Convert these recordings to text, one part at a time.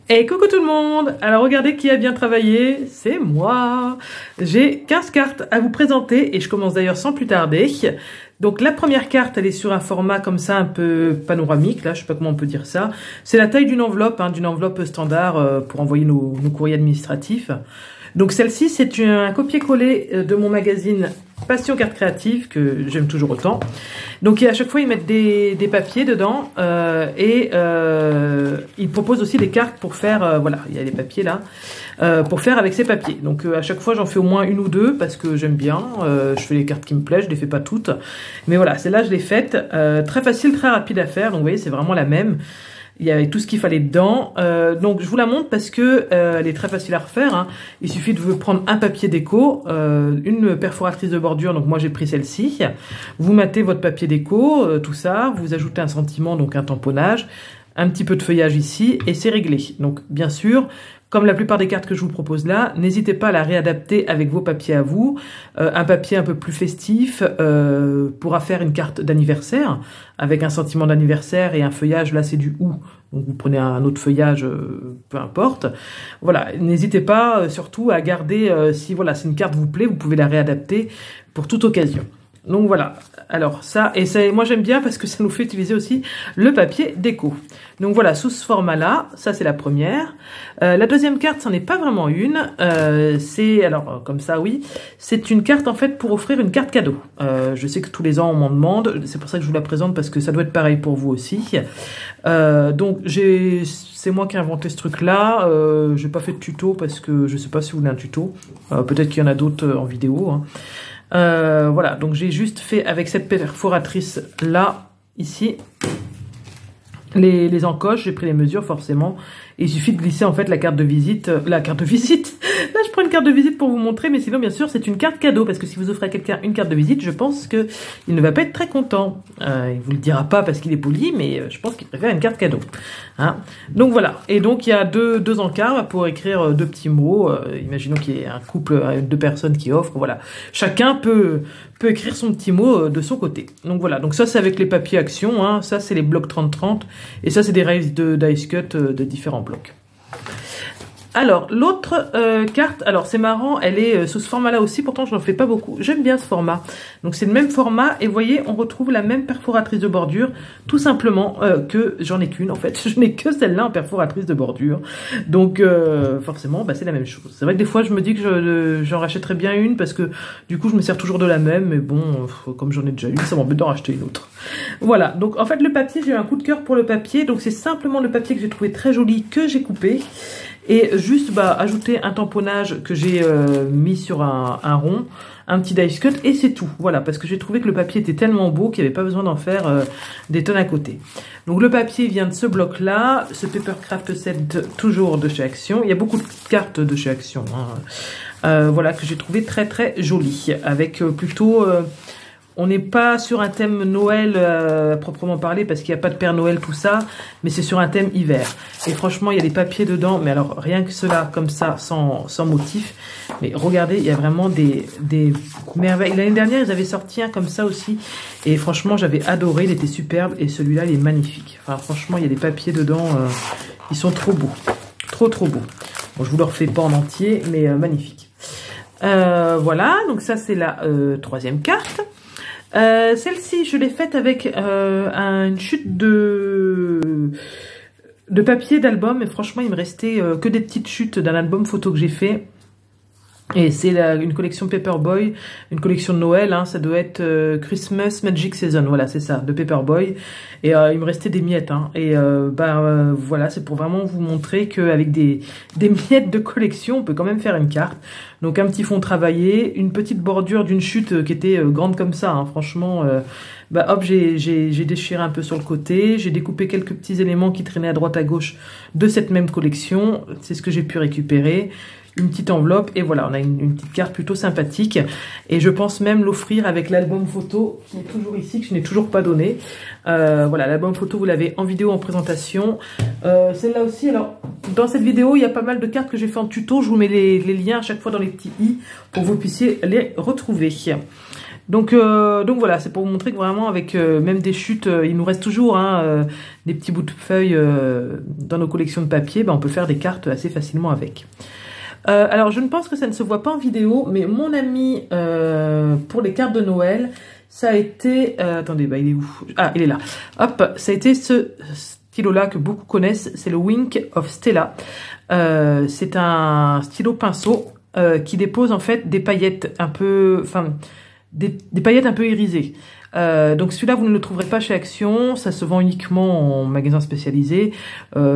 Et coucou tout le monde! Alors regardez qui a bien travaillé, c'est moi! J'ai 15 cartes à vous présenter et je commence d'ailleurs sans plus tarder. Donc la première carte, elle est sur un format comme ça un peu panoramique, là je sais pas comment on peut dire ça. C'est la taille d'une enveloppe standard pour envoyer nos courriers administratifs. Donc celle-ci c'est un copier-coller de mon magazine Passion Carte Créative que j'aime toujours autant. Donc à chaque fois ils mettent des papiers dedans et ils proposent aussi des cartes pour faire, voilà, il y a les papiers là, pour faire avec ces papiers. Donc à chaque fois j'en fais au moins une ou deux parce que j'aime bien, je fais les cartes qui me plaisent, je les fais pas toutes. Mais voilà, celle-là je l'ai faite, très facile, très rapide à faire, donc vous voyez c'est vraiment la même. Il y avait tout ce qu'il fallait dedans. Donc je vous la montre parce que elle est très facile à refaire. Hein. Il suffit de prendre un papier déco, une perforatrice de bordure. Donc moi j'ai pris celle-ci. Vous mettez votre papier déco, tout ça. Vous ajoutez un sentiment, donc un tamponnage, un petit peu de feuillage ici et c'est réglé. Donc bien sûr, comme la plupart des cartes que je vous propose là, n'hésitez pas à la réadapter avec vos papiers à vous. Un papier un peu plus festif pourra faire une carte d'anniversaire avec un sentiment d'anniversaire et un feuillage. Là, c'est du ou. Donc vous prenez un autre feuillage, peu importe. Voilà, n'hésitez pas surtout à garder, si voilà, si une carte vous plaît, vous pouvez la réadapter pour toute occasion. Donc voilà, alors ça, et moi j'aime bien parce que ça nous fait utiliser aussi le papier déco. Donc voilà, sous ce format-là, ça c'est la première. La deuxième carte, c'en est pas vraiment une. C'est, alors comme ça oui, c'est une carte en fait pour offrir une carte cadeau. Je sais que tous les ans on m'en demande, c'est pour ça que je vous la présente parce que ça doit être pareil pour vous aussi. Donc c'est moi qui ai inventé ce truc-là. J'ai pas fait de tuto parce que je sais pas si vous voulez un tuto. Peut-être qu'il y en a d'autres en vidéo. Hein. Voilà, donc j'ai juste fait avec cette perforatrice là, ici, les encoches, j'ai pris les mesures forcément. Et il suffit de glisser en fait la carte de visite, Là je prends une carte de visite pour vous montrer, mais sinon bien sûr c'est une carte cadeau, parce que si vous offrez à quelqu'un une carte de visite, je pense que il ne va pas être très content. Il vous le dira pas parce qu'il est poli, mais je pense qu'il préfère une carte cadeau. Hein. Donc voilà, et donc il y a deux encarts pour écrire deux petits mots. Imaginons qu'il y ait un couple, deux personnes qui offrent, voilà. Chacun peut écrire son petit mot de son côté. Donc voilà, donc ça c'est avec les papiers action, hein. Ça c'est les blocs 30-30, et ça c'est des rails de dice cut de différents blocs. Alors, l'autre carte, alors c'est marrant, elle est sous ce format-là aussi, pourtant je n'en fais pas beaucoup. J'aime bien ce format. Donc c'est le même format, et vous voyez, on retrouve la même perforatrice de bordure, tout simplement que j'en ai qu'une en fait. Je n'ai que celle-là en perforatrice de bordure. Donc forcément, bah, c'est la même chose. C'est vrai que des fois, je me dis que j'en rachèterais bien une, parce que du coup, je me sers toujours de la même, mais bon, comme j'en ai déjà une, ça m'embête d'en racheter une autre. Voilà, donc en fait, le papier, j'ai eu un coup de cœur pour le papier, donc c'est simplement le papier que j'ai trouvé très joli, que j'ai coupé. Et juste ajouter un tamponnage que j'ai mis sur un rond, un petit dice cut, et c'est tout. Voilà, parce que j'ai trouvé que le papier était tellement beau qu'il n'y avait pas besoin d'en faire des tonnes à côté. Donc le papier vient de ce bloc-là, ce Papercraft Set toujours de chez Action. Il y a beaucoup de cartes de chez Action, hein. Voilà, que j'ai trouvé très très joli, avec plutôt... on n'est pas sur un thème Noël à proprement parler, parce qu'il n'y a pas de Père Noël, tout ça, mais c'est sur un thème hiver. Et franchement, il y a des papiers dedans, mais alors rien que cela, comme ça, sans motif. Mais regardez, il y a vraiment des merveilles. L'année dernière, ils avaient sorti un comme ça aussi, et franchement, j'avais adoré, il était superbe, et celui-là, il est magnifique. Enfin, franchement, il y a des papiers dedans, ils sont trop beaux. Trop beaux. Bon, je vous le refais pas en entier, mais magnifique. Voilà, donc ça, c'est la troisième carte. Celle-ci, je l'ai faite avec une chute de papier d'album, et franchement, il me restait que des petites chutes d'un album photo que j'ai fait. Et c'est une collection Paperboy, une collection de Noël, hein, ça doit être Christmas Magic Season, voilà, c'est ça, de Paperboy. Et il me restait des miettes, hein, et voilà, c'est pour vraiment vous montrer qu'avec des miettes de collection, on peut quand même faire une carte. Donc un petit fond travaillé, une petite bordure d'une chute qui était grande comme ça, hein, franchement, hop, j'ai déchiré un peu sur le côté, j'ai découpé quelques petits éléments qui traînaient à droite à gauche de cette même collection, c'est ce que j'ai pu récupérer. Une petite enveloppe, et voilà, on a une petite carte plutôt sympathique, et je pense même l'offrir avec l'album photo qui est toujours ici, que je n'ai toujours pas donné. Voilà, l'album photo, vous l'avez en vidéo, en présentation. Celle-là aussi, alors dans cette vidéo, il y a pas mal de cartes que j'ai fait en tuto, je vous mets les liens à chaque fois dans les petits i pour que vous puissiez les retrouver. Donc voilà, c'est pour vous montrer que vraiment avec même des chutes, il nous reste toujours des petits bouts de feuilles dans nos collections de papier, on peut faire des cartes assez facilement avec. Alors je ne pense que ça ne se voit pas en vidéo, mais mon ami pour les cartes de Noël, ça a été... attendez, il est où? Ah, il est là. Hop, ça a été ce stylo-là que beaucoup connaissent, c'est le Wink of Stella. C'est un stylo pinceau qui dépose en fait des paillettes un peu... Enfin, des paillettes un peu irisées. Donc celui-là, vous ne le trouverez pas chez Action, ça se vend uniquement en magasin spécialisé,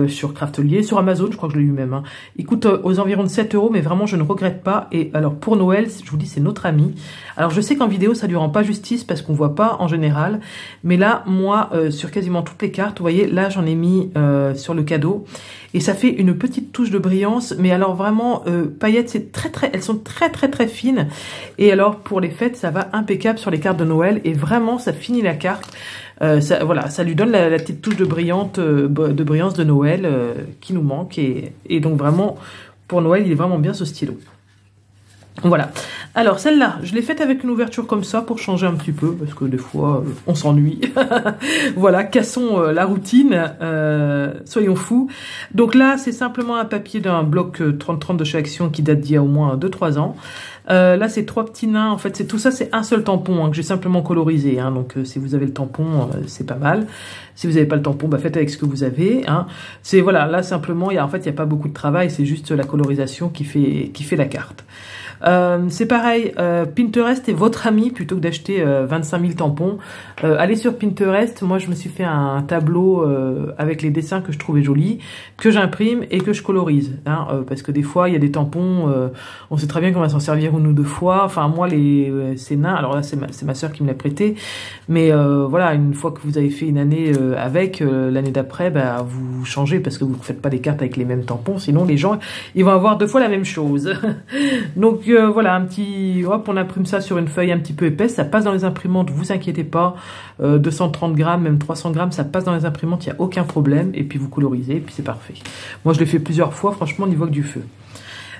sur Craftelier, sur Amazon, je crois que je l'ai eu même. Il coûte aux environs de 7 €, mais vraiment je ne regrette pas. Et alors pour Noël, je vous dis, c'est notre ami. Alors je sais qu'en vidéo, ça lui rend pas justice parce qu'on voit pas en général, mais là, moi, sur quasiment toutes les cartes, vous voyez, là j'en ai mis sur le cadeau. Et ça fait une petite touche de brillance, mais alors vraiment, paillettes, c'est elles sont très fines. Et alors pour les fêtes, ça va impeccable sur les cartes de Noël, et vraiment, ça finit la carte. Voilà, ça lui donne la petite touche de brillance de Noël qui nous manque. Et donc vraiment, pour Noël, il est vraiment bien ce stylo. Voilà. Alors celle-là, je l'ai faite avec une ouverture comme ça pour changer un petit peu, parce que des fois, on s'ennuie. Voilà, cassons la routine, soyons fous. Donc là, c'est simplement un papier d'un bloc 30-30 de chez Action qui date d'il y a au moins 2-3 ans. Là, c'est 3 petits nains. En fait, c'est tout ça, c'est un seul tampon que j'ai simplement colorisé. Donc, si vous avez le tampon, c'est pas mal. Si vous n'avez pas le tampon, faites avec ce que vous avez. C'est voilà, là simplement, en fait, il n'y a pas beaucoup de travail. C'est juste la colorisation qui fait la carte. C'est pareil, Pinterest est votre ami plutôt que d'acheter 25 000 tampons. Allez sur Pinterest, moi je me suis fait un tableau avec les dessins que je trouvais jolis, que j'imprime et que je colorise. Parce que des fois il y a des tampons, on sait très bien qu'on va s'en servir une ou deux fois. Enfin moi ces nains, alors là c'est ma soeur qui me l'a prêté, mais voilà, une fois que vous avez fait une année avec, l'année d'après, vous changez parce que vous ne faites pas des cartes avec les mêmes tampons, sinon les gens ils vont avoir 2 fois la même chose. Donc voilà, hop, on imprime ça sur une feuille un petit peu épaisse, ça passe dans les imprimantes, vous inquiétez pas, 230 grammes, même 300 grammes, ça passe dans les imprimantes, il n'y a aucun problème, et puis vous colorisez, et puis c'est parfait. Moi je l'ai fait plusieurs fois, franchement on y voit que du feu.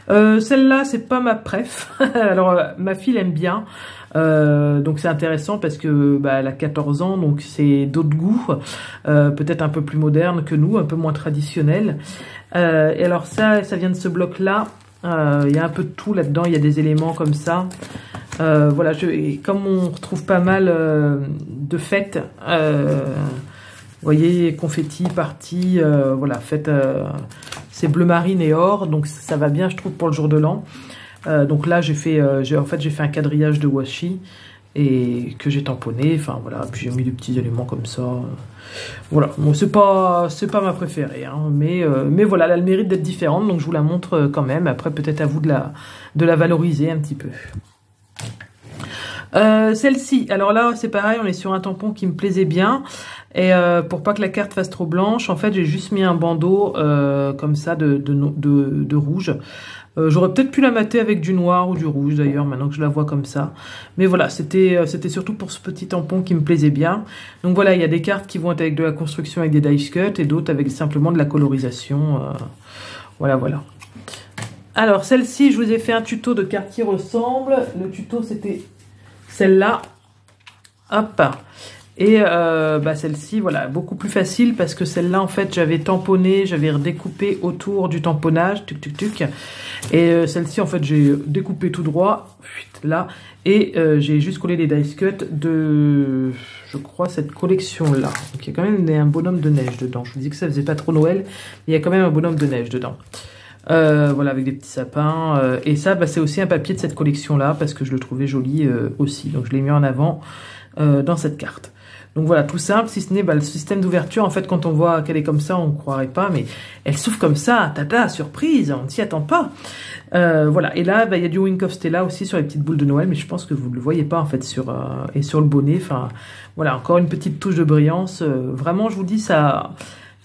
Celle-là, c'est pas ma préf, alors ma fille aime bien, donc c'est intéressant parce que elle a 14 ans, donc c'est d'autres goûts, peut-être un peu plus moderne que nous, un peu moins traditionnel. Et alors ça vient de ce bloc-là. Il y a un peu de tout là-dedans, il y a des éléments comme ça. Voilà, et comme on retrouve pas mal de fêtes, vous voyez, confetti, party, voilà, fête, c'est bleu marine et or, donc ça va bien, je trouve, pour le jour de l'an. Donc là, j'ai fait un quadrillage de washi et que j'ai tamponné. Enfin voilà, puis j'ai mis des petits éléments comme ça. Voilà, bon, c'est pas ma préférée, mais voilà, elle a le mérite d'être différente, donc je vous la montre quand même. Après, peut-être à vous de la valoriser un petit peu. Celle-ci, alors là, c'est pareil, on est sur un tampon qui me plaisait bien. Et pour pas que la carte fasse trop blanche, en fait, j'ai juste mis un bandeau comme ça de rouge. J'aurais peut-être pu la mater avec du noir ou du rouge d'ailleurs, maintenant que je la vois comme ça. Mais voilà, c'était surtout pour ce petit tampon qui me plaisait bien. Donc voilà, il y a des cartes qui vont être avec de la construction avec des dice cut et d'autres avec simplement de la colorisation. Voilà. Alors celle-ci, je vous ai fait un tuto de cartes qui ressemblent. Le tuto, c'était celle-là. Hop. Et celle-ci, voilà, beaucoup plus facile parce que celle-là, en fait, j'avais tamponné, j'avais redécoupé autour du tamponnage, Et celle-ci, en fait, j'ai découpé tout droit, là, et j'ai juste collé les dice cut de, je crois, cette collection-là. Donc il y a quand même un bonhomme de neige dedans. Je vous dis que ça faisait pas trop Noël, mais il y a quand même un bonhomme de neige dedans. Voilà, avec des petits sapins. Et ça, c'est aussi un papier de cette collection-là parce que je le trouvais joli aussi. Donc je l'ai mis en avant dans cette carte. Donc voilà, tout simple, si ce n'est le système d'ouverture. En fait, quand on voit qu'elle est comme ça, on ne croirait pas, mais elle s'ouvre comme ça, tata, surprise, on ne s'y attend pas. Voilà, et là, il y a du Wink of Stella aussi sur les petites boules de Noël, mais je pense que vous ne le voyez pas en fait et sur le bonnet. Enfin, voilà, encore une petite touche de brillance. Vraiment, je vous dis, ça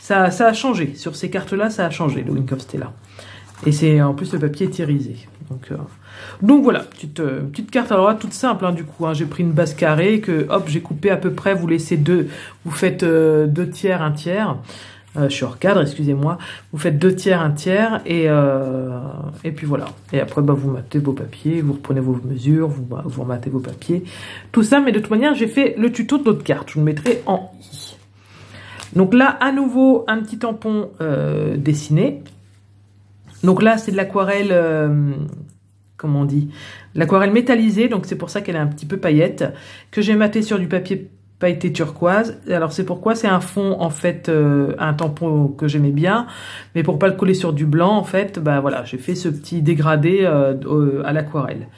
a changé. Sur ces cartes-là, ça a changé, le Wink of Stella. Et c'est en plus le papier est irisé. Donc voilà, petite carte, alors là, toute simple du coup, j'ai pris une base carrée que hop, j'ai coupé à peu près, vous laissez vous faites 2 tiers, 1 tiers, je suis hors cadre, excusez-moi. Vous faites 2 tiers, 1 tiers, et puis voilà. Et après, bah, vous matez vos papiers, vous reprenez vos mesures, vous rematez vos papiers. Tout ça, mais de toute manière, j'ai fait le tuto de l'autre carte. Je vous le mettrai en i. Donc là, à nouveau, un petit tampon dessiné. Donc là, c'est de l'aquarelle, comment on dit, l'aquarelle métallisée, donc c'est pour ça qu'elle est un petit peu paillette, que j'ai maté sur du papier pailleté turquoise. Alors c'est pourquoi c'est un fond, en fait, un tampon que j'aimais bien, mais pour pas le coller sur du blanc, en fait, bah voilà, j'ai fait ce petit dégradé à l'aquarelle.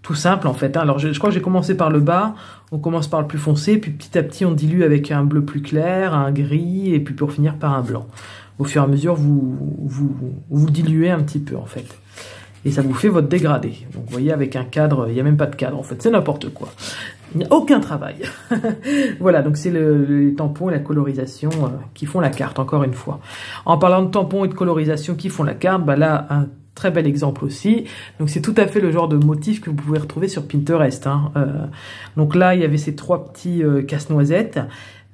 Tout simple, en fait. Hein. Alors je crois que j'ai commencé par le bas, on commence par le plus foncé, puis petit à petit on dilue avec un bleu plus clair, un gris, et puis pour finir par un blanc. Au fur et à mesure, vous diluez un petit peu, en fait. Et ça vous fait votre dégradé. Donc vous voyez, avec un cadre, il n'y a même pas de cadre, en fait, c'est n'importe quoi. Il n'y a aucun travail. Voilà, donc c'est les tampons et la colorisation qui font la carte, encore une fois. En parlant de tampons et de colorisation qui font la carte, bah là, un très bel exemple aussi. Donc c'est tout à fait le genre de motif que vous pouvez retrouver sur Pinterest. Hein. Donc là, il y avait ces 3 petits casse-noisettes.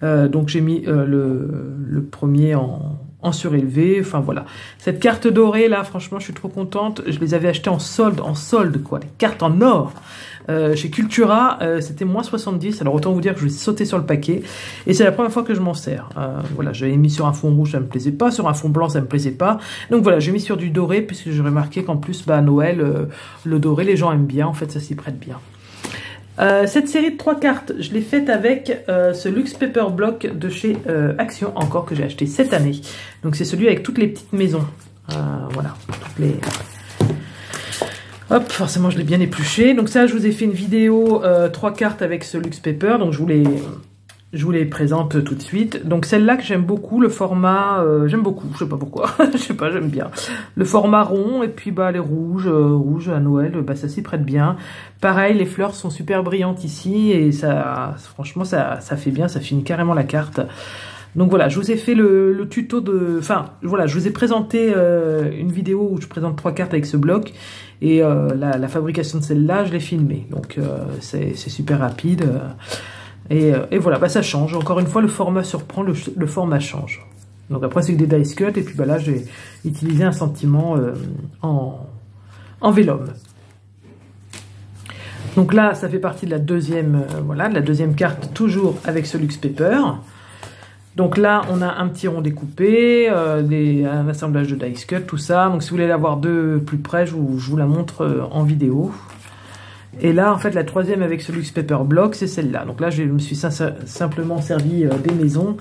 Donc j'ai mis le premier en surélevé, enfin voilà. Cette carte dorée là, franchement, je suis trop contente. Je les avais achetées en solde quoi, les cartes en or. Chez Cultura, c'était moins 70, alors autant vous dire que je vais sauter sur le paquet. Et c'est la première fois que je m'en sers. Voilà, j'avais mis sur un fond rouge, ça me plaisait pas, sur un fond blanc, ça me plaisait pas. Donc voilà, j'ai mis sur du doré, puisque j'ai remarqué qu'en plus, bah, à Noël, le doré, les gens aiment bien, en fait, ça s'y prête bien. Cette série de 3 cartes, je l'ai faite avec ce Luxe Paper Block de chez Action, encore que j'ai acheté cette année. Donc c'est celui avec toutes les petites maisons. Voilà, toutes les... Hop, forcément je l'ai bien épluché. Donc ça, je vous ai fait une vidéo 3 cartes avec ce Luxe Paper, donc je vous les présente tout de suite. Donc celle-là que j'aime beaucoup, le format, j'aime beaucoup, je sais pas pourquoi, je sais pas, j'aime bien. Le format rond, et puis bah les rouges à Noël, bah ça s'y prête bien. Pareil, les fleurs sont super brillantes ici, et ça, franchement, ça fait bien, ça finit carrément la carte. Donc voilà, je vous ai fait le tuto de... Enfin, voilà, je vous ai présenté une vidéo où je présente 3 cartes avec ce bloc. Et la fabrication de celle-là, je l'ai filmée. Donc c'est super rapide. Et voilà, bah, ça change. Encore une fois, le format surprend, le format change. Donc après, c'est que des dice cut. Et puis bah, là, j'ai utilisé un sentiment en vélum. Donc là, ça fait partie de la deuxième, voilà, de la deuxième carte, toujours avec ce Luxe Paper. Donc là, on a un petit rond découpé, un assemblage de dice cut, tout ça. Donc si vous voulez la voir de plus près, je vous la montre en vidéo. Et là, en fait, la troisième avec ce Luxe Paper Block, c'est celle-là. Donc là, je me suis simplement servi des maisons.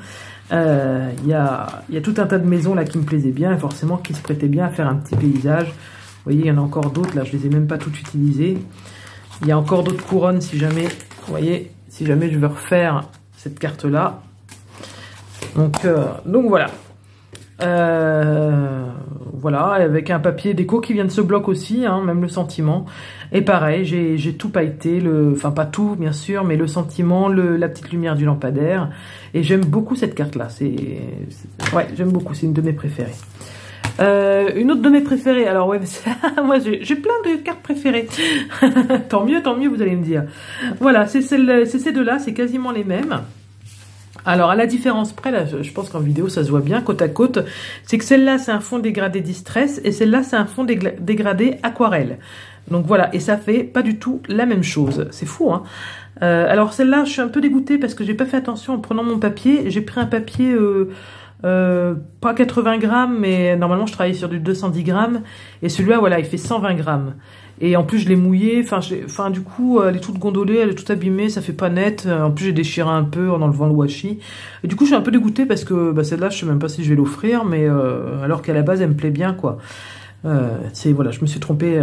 Il y a tout un tas de maisons là qui me plaisaient bien, et forcément qui se prêtaient bien à faire un petit paysage. Vous voyez, il y en a encore d'autres, là, je les ai même pas toutes utilisées. Il y a encore d'autres couronnes si jamais, vous voyez, si jamais je veux refaire cette carte-là. Donc voilà. Voilà, avec un papier déco qui vient de ce bloc aussi, hein, même le sentiment. Et pareil, j'ai tout pailleté, enfin pas tout bien sûr, mais le sentiment, la petite lumière du lampadaire. Et j'aime beaucoup cette carte-là. Ouais, j'aime beaucoup, c'est une de mes préférées. Une autre de mes préférées, alors ouais, moi j'ai plein de cartes préférées. Tant mieux, vous allez me dire. Voilà, c'est ces deux-là, c'est quasiment les mêmes. Alors, à la différence près, là, je pense qu'en vidéo, ça se voit bien, côte à côte, c'est que celle-là, c'est un fond dégradé Distress, et celle-là, c'est un fond dégradé Aquarelle. Donc voilà, et ça fait pas du tout la même chose. C'est fou, hein. Alors, celle-là, je suis un peu dégoûtée parce que j'ai pas fait attention en prenant mon papier. J'ai pris un papier, pas 80 grammes, mais normalement, je travaille sur du 210 grammes, et celui-là, voilà, il fait 120 grammes. Et en plus, je l'ai mouillée, enfin, du coup, elle est toute gondolée, elle est toute abîmée, ça fait pas net. En plus, j'ai déchiré un peu en enlevant le washi. Et du coup, je suis un peu dégoûtée parce que bah, celle-là, je sais même pas si je vais l'offrir, mais alors qu'à la base, elle me plaît bien, quoi. Voilà, je me suis trompée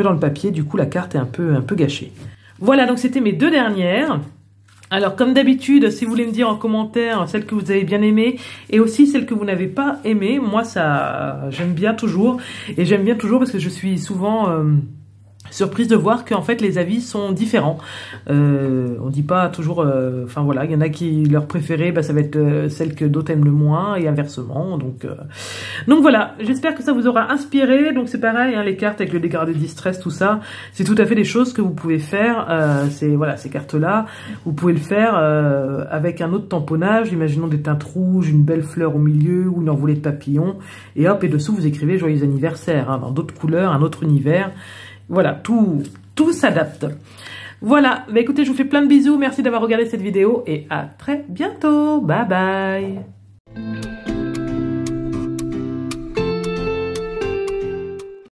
dans le papier, du coup, la carte est un peu gâchée. Voilà, donc c'était mes deux dernières. Alors, comme d'habitude, si vous voulez me dire en commentaire celle que vous avez bien aimée et aussi celle que vous n'avez pas aimée, moi, ça, j'aime bien toujours. Et j'aime bien toujours parce que je suis souvent surprise de voir qu'en fait les avis sont différents. On dit pas toujours, enfin voilà, il y en a qui leur préférée, bah, ça va être celle que d'autres aiment le moins et inversement. Donc voilà, j'espère que ça vous aura inspiré. Donc c'est pareil, hein, les cartes avec le dégradé de distress, tout ça, c'est tout à fait des choses que vous pouvez faire. C'est voilà, ces cartes-là, vous pouvez le faire avec un autre tamponnage. Imaginons des teintes rouges, une belle fleur au milieu ou une envolée de papillons, et hop, et dessous vous écrivez joyeux anniversaire, hein, dans d'autres couleurs, un autre univers. Voilà, tout s'adapte. Voilà, bah écoutez, je vous fais plein de bisous, merci d'avoir regardé cette vidéo et à très bientôt. Bye bye.